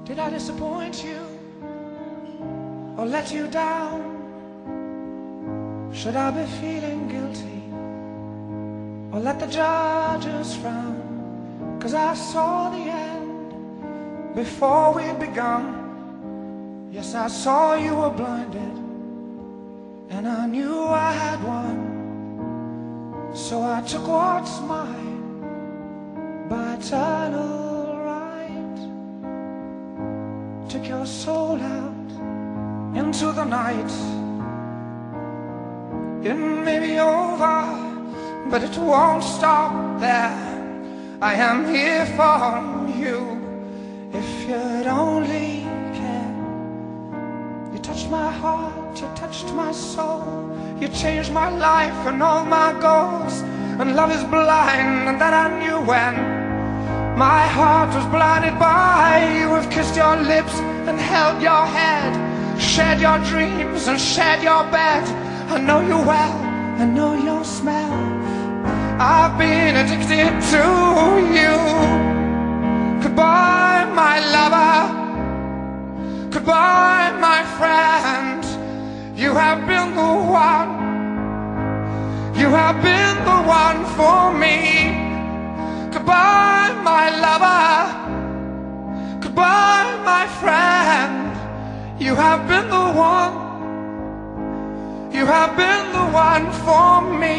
Did I disappoint you or let you down? Should I be feeling guilty or let the judges frown? 'Cause I saw the end before we'd begun. Yes, I saw you were blinded and I knew I had won. So I took what's mine by eternal right. Took your soul out into the night. It may be over, but it won't stop there. I am here for you if you'd only care. You touched my heart, you touched my soul. You changed my life and all my goals. And love is blind, and that I knew when my heart was blinded by you. Have kissed your lips and held your head, shared your dreams and shared your bed. I know you well, I know your smell. I've been addicted to you. Goodbye, my lover. Goodbye, my friend. You have been the one. You have been the one for me. Goodbye, my lover. Goodbye, my friend. You have been the one. You have been the one for me.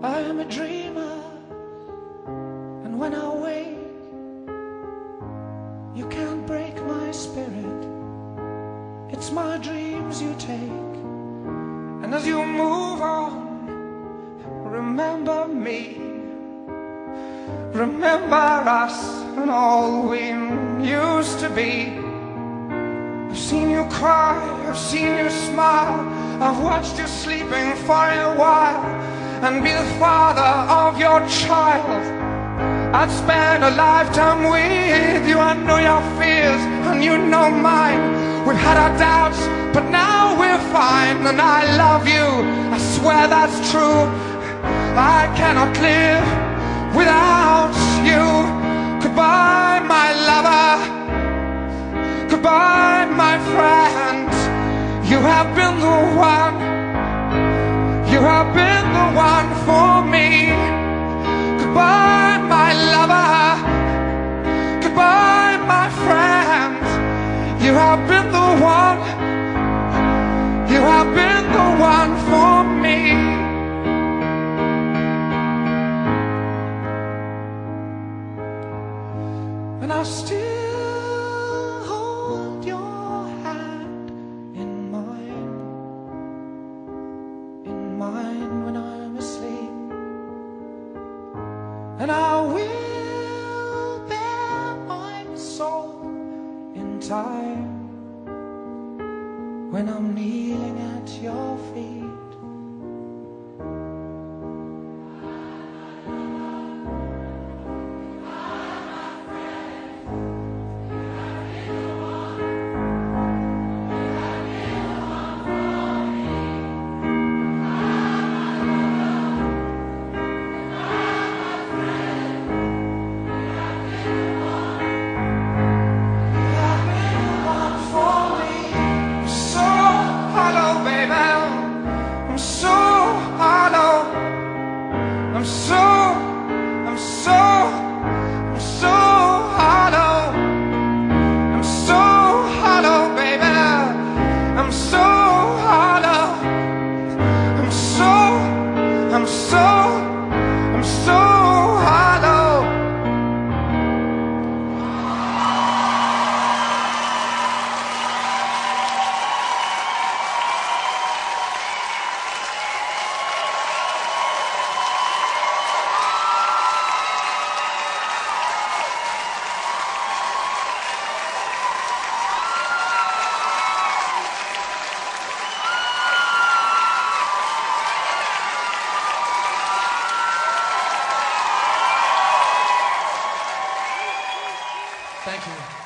I am a dreamer, and when I wake, you can't break my spirit. It's my dreams you take, and as you move on, remember me. Remember us and all we used to be. I've seen you cry, I've seen you smile. I've watched you sleeping for a while, and be the father of your child. I'd spend a lifetime with you. I know your fears and you know mine. We've had our doubts, but now we're fine. And I love you, I swear that's true. I cannot live without you. Goodbye, my lover. Goodbye, my friend. You have been the one. You have been the one for me. Goodbye, my lover. Goodbye, my friend. You have been the one. You have been the one for me. And I still hold your hand in mine when I'm asleep. And I will bear my soul in time when I'm kneeling at your feet. I'm so hollow. Thank you.